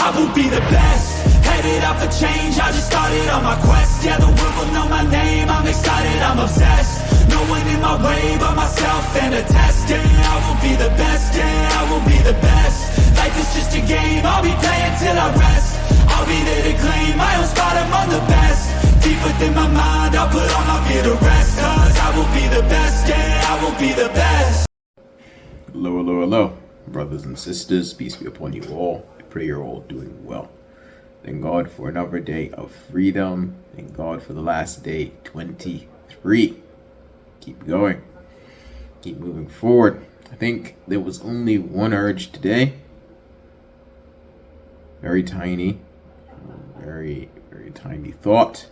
I will be the best. Headed out for change, I just started on my quest. Yeah, the world will know my name, I'm excited, I'm obsessed. No one in my way but myself and a test. Yeah, I will be the best, yeah, I will be the best. Life is just a game, I'll be playing till I rest. I'll be there to claim my own spot among the best. Deep within my mind, I'll put all my fear to rest. Cause I will be the best, yeah, I will be the best. Hello, hello, hello, brothers and sisters, peace be upon you all. I pray you're all doing well. Thank God for another day of freedom. Thank God for the last day, 23. Keep going. Keep moving forward. I think there was only one urge today. Very tiny. Very tiny thought.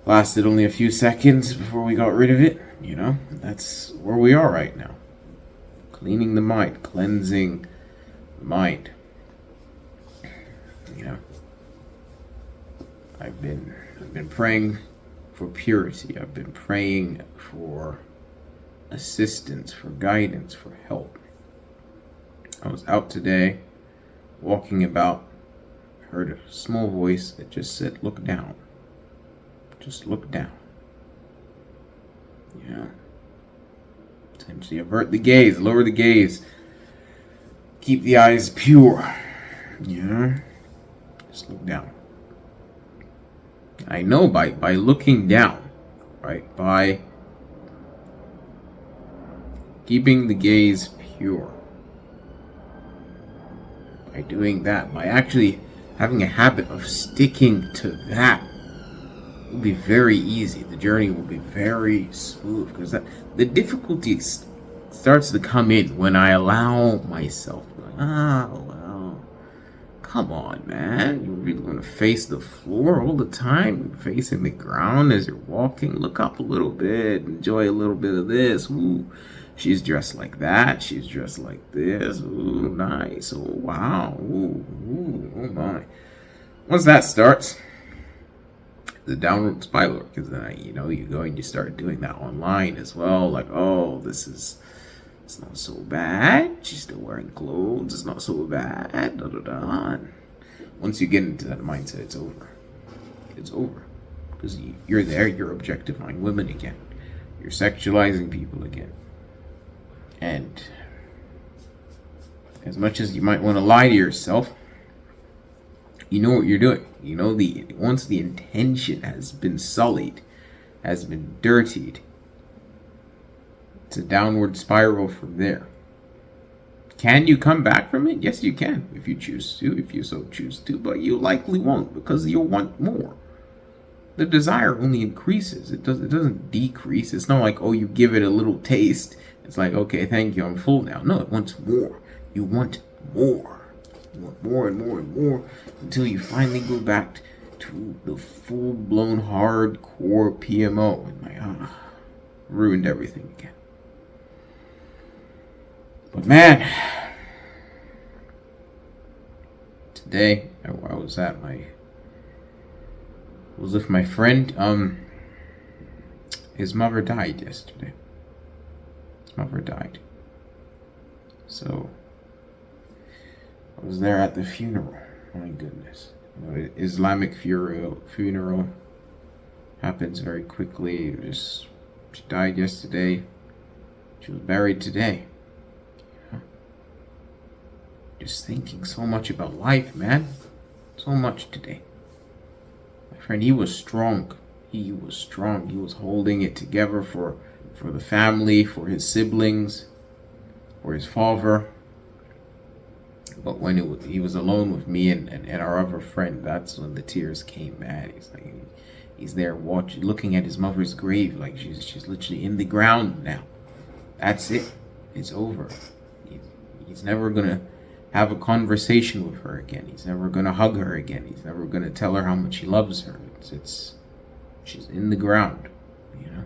Lasted only a few seconds before we got rid of it. You know, that's where we are right now. Cleaning the mind, cleansing the mind. You know, I've been praying for purity. I've been praying for assistance, for guidance, for help. I was out today, walking about, heard a small voice that just said, "Look down. Just look down." You know, essentially avert the gaze, lower the gaze, keep the eyes pure. You know, just look down. I know by looking down, right, by keeping the gaze pure, by doing that, by actually having a habit of sticking to that, it will be very easy. The journey will be very smooth, because the difficulty starts to come in when I allow myself, well, come on, man. You really want to face the floor all the time? You're facing the ground as you're walking? Look up a little bit. Enjoy a little bit of this. Ooh, she's dressed like that. She's dressed like this. Ooh, nice. Oh, wow. Ooh, oh my. Once that starts, the downward spiral, because then, you know, you go and you start doing that online as well. Like, oh, it's not so bad. She's still wearing clothes. It's not so bad. Once you get into that mindset, it's over. It's over. Because you're there, you're objectifying women again. You're sexualizing people again. And as much as you might want to lie to yourself, you know what you're doing. You know, once the intention has been sullied, has been dirtied, it's a downward spiral from there. Can you come back from it? Yes, you can, if you choose to, if you so choose to, but you likely won't, because you'll want more. The desire only increases. It doesn't decrease. It's not like, oh, you give it a little taste. It's like, okay, thank you, I'm full now. No, it wants more. You want more. You want more and more and more until you finally go back to the full-blown hardcore PMO. And like, ruined everything again. But man, today I was with my friend. His mother died yesterday. His mother died. So I was there at the funeral. My goodness, you know, Islamic funeral happens very quickly. She died yesterday. She was buried today. Just thinking so much about life, man. So much today. My friend, he was strong. He was strong. He was holding it together for the family, for his siblings, for his father. But when he was alone with me and our other friend, that's when the tears came, man. He's there watching, looking at his mother's grave, like she's literally in the ground now. That's it. It's over. He's never gonna have a conversation with her again. He's never gonna hug her again. He's never gonna tell her how much he loves her. She's in the ground, you know.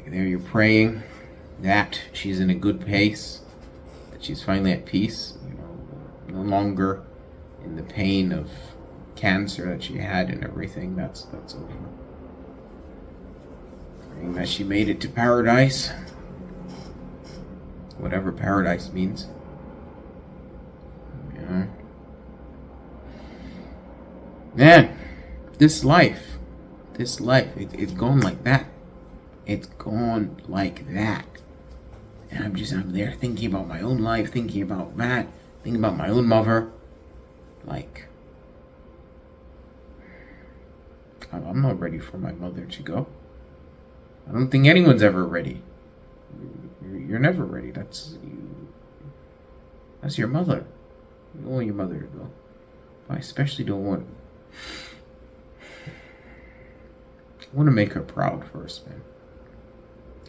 There you're praying that she's in a good pace, that she's finally at peace, you know, no longer in the pain of cancer that she had and everything. That's over. Praying that she made it to paradise, whatever paradise means. Yeah. Man, this life, it's gone like that. It's gone like that. And I'm there thinking about my own life, thinking about Matt, thinking about my own mother. Like, I'm not ready for my mother to go. I don't think anyone's ever ready. You're never ready. That's you. That's your mother. You don't want your mother to go. I especially don't want. I want to make her proud first, man.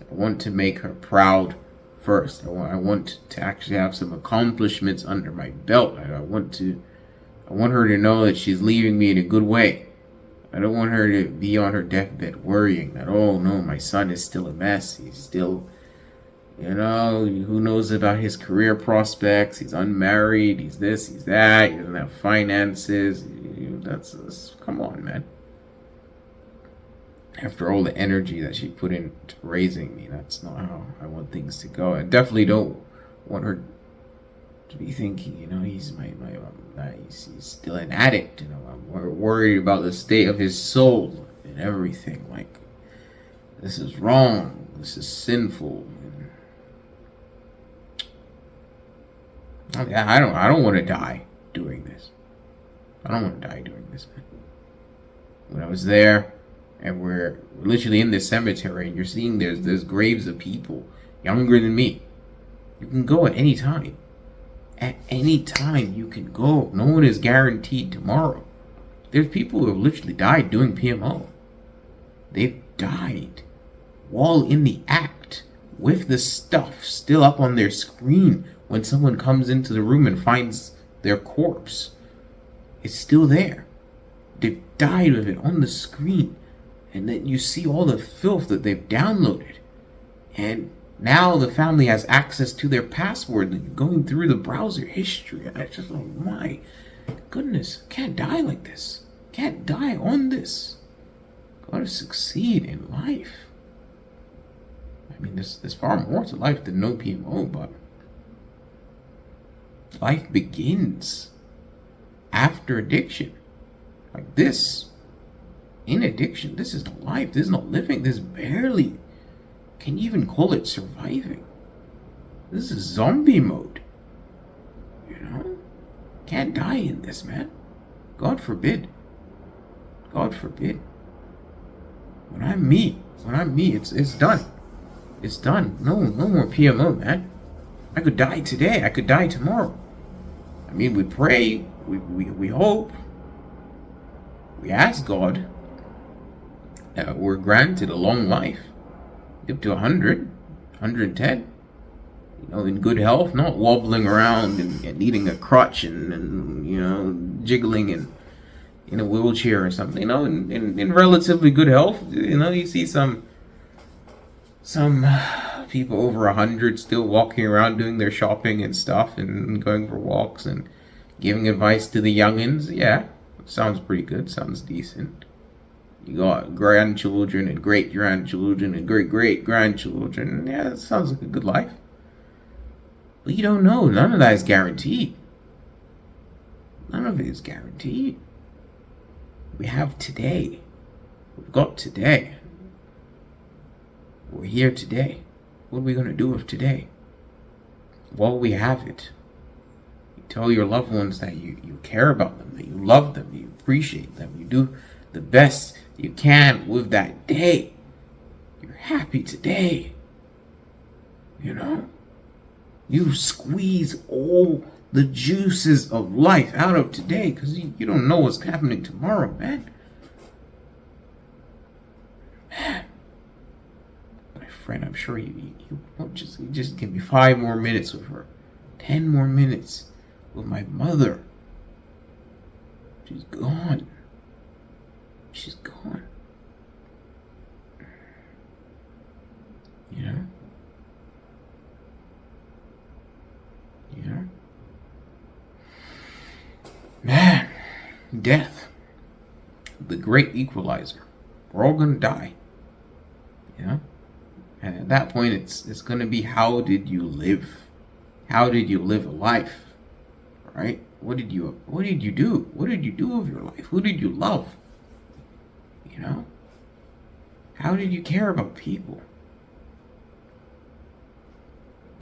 I want to make her proud first. I want to actually have some accomplishments under my belt. I want her to know that she's leaving me in a good way. I don't want her to be on her deathbed worrying that, oh no, my son is still a mess. He's still, who knows about his career prospects? He's unmarried. He's this, he's that. He doesn't have finances. That's come on, man. After all the energy that she put into raising me, that's not how I want things to go. I definitely don't want her to be thinking, he's he's still an addict. I'm worried about the state of his soul and everything. Like, this is wrong. This is sinful. I don't want to die doing this. I don't want to die doing this, man. When I was there, and we're literally in this cemetery, and you're seeing there's graves of people younger than me. You can go at any time. At any time you can go. No one is guaranteed tomorrow. There's people who have literally died doing PMO. They've died while in the act, with the stuff still up on their screen when someone comes into the room and finds their corpse. It's still there. They've died with it on the screen. And then you see all the filth that they've downloaded. And now the family has access to their password and going through the browser history. And I just like, my goodness, can't die like this. Can't die on this. Gotta succeed in life. I mean, there's far more to life than NoPMO, but life begins after addiction. Like this. In addiction, this is not life. This is not living. This barely can you even call it surviving. This is zombie mode. Can't die in this, man. God forbid. God forbid. When I'm me, it's done. It's done. No more PMO, man. I could die today. I could die tomorrow. I mean, we pray. We hope. We ask God. We're granted a long life, up to 100, 110, in good health, not wobbling around and needing a crutch and jiggling in a wheelchair or something, in relatively good health. You see some people over 100 still walking around doing their shopping and stuff and going for walks and giving advice to the youngins. Yeah, sounds pretty good, sounds decent. You got grandchildren and great-grandchildren and great-great-grandchildren. Yeah, that sounds like a good life. But you don't know. None of that is guaranteed. None of it is guaranteed. We have today. We've got today. We're here today. What are we going to do with today? While we have it, you tell your loved ones that you care about them, that you love them, you appreciate them, you do the best you can with that day. You're happy today. You squeeze all the juices of life out of today because you don't know what's happening tomorrow, man. My friend, I'm sure you won't just give me 5 more minutes with her. 10 more minutes with my mother. She's gone. She's gone. Man, death, the great equalizer. We're all gonna die. And at that point, it's gonna be, how did you live? How did you live a life? Right? What did you do? What did you do with your life? Who did you love? You know? How did you care about people?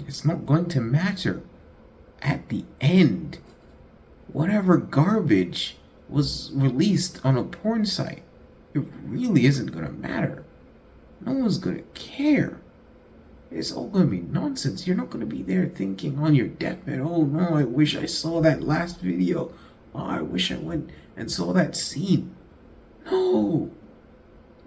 It's not going to matter at the end. Whatever garbage was released on a porn site, it really isn't going to matter. No one's going to care. It's all going to be nonsense. You're not going to be there thinking on your deathbed, oh no, I wish I saw that last video. Oh, I wish I went and saw that scene. No.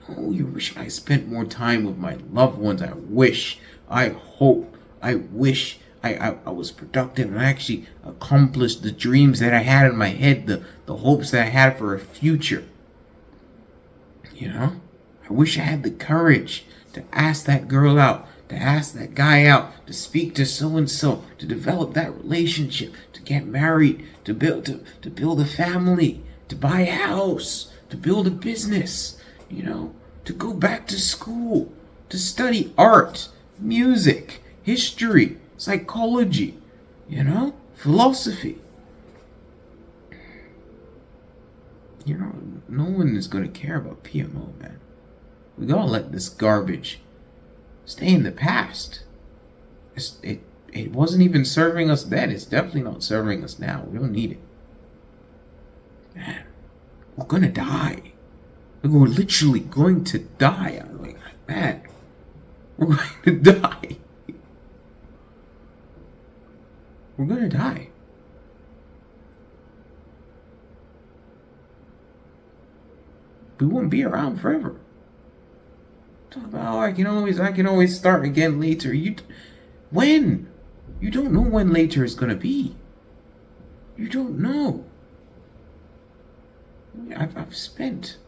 No, you wish I spent more time with my loved ones. I wish, I hope, I wish I was productive and I actually accomplished the dreams that I had in my head, the hopes that I had for a future. You know? I wish I had the courage to ask that girl out, to ask that guy out, to speak to so-and-so, to develop that relationship, to get married, to build a family, to buy a house, to build a business, you know, to go back to school, to study art, music, history, psychology, you know, philosophy. You know, no one is going to care about PMO, man. We gotta let this garbage stay in the past. It wasn't even serving us then. It's definitely not serving us now. We don't need it. Man, we're gonna die. We're literally going to die. I'm like, man, we're going to die. We're gonna die. We won't be around forever. Talk about, oh, I can always start again later. When? You don't know when later is gonna be. You don't know. I've spent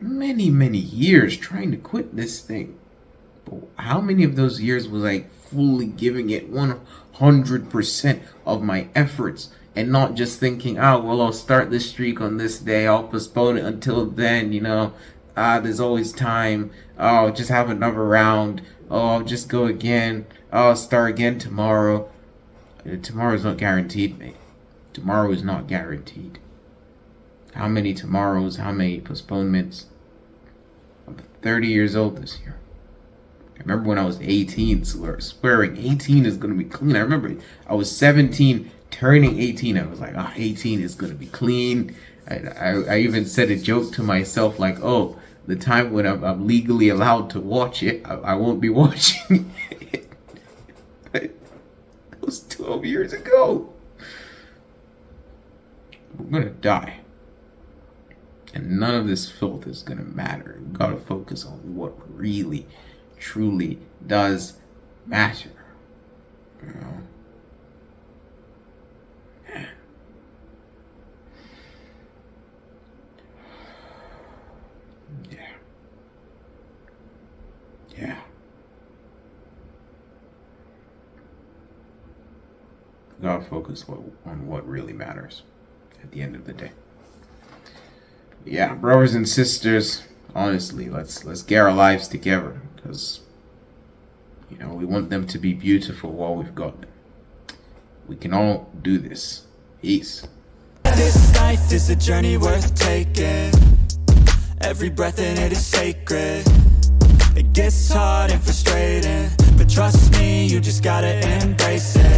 many years trying to quit this thing. But how many of those years was I fully giving it 100% of my efforts and not just thinking, oh, well, I'll start this streak on this day, I'll postpone it until then, you know, there's always time, oh, I'll just have another round, oh, I'll just go again, oh, I'll start again tomorrow. Tomorrow's not guaranteed, mate. Tomorrow is not guaranteed. How many tomorrows, how many postponements? I'm 30 years old this year. I remember when I was 18, swearing 18 is going to be clean. I remember I was 17, turning 18. I was like, 18 is going to be clean. I even said a joke to myself like, oh, the time when I'm legally allowed to watch it, I won't be watching it. That was 12 years ago. We're going to die. And none of this filth is going to matter. We got to focus on what really, truly does matter. You know? Yeah. We gotta focus on what really matters at the end of the day. Yeah, brothers and sisters, honestly, let's get our lives together, because you know we want them to be beautiful while we've got them. We can all do this. Peace. This life is a journey worth taking. Every breath in it is sacred. It gets hard and frustrating, but trust me, you just gotta embrace it.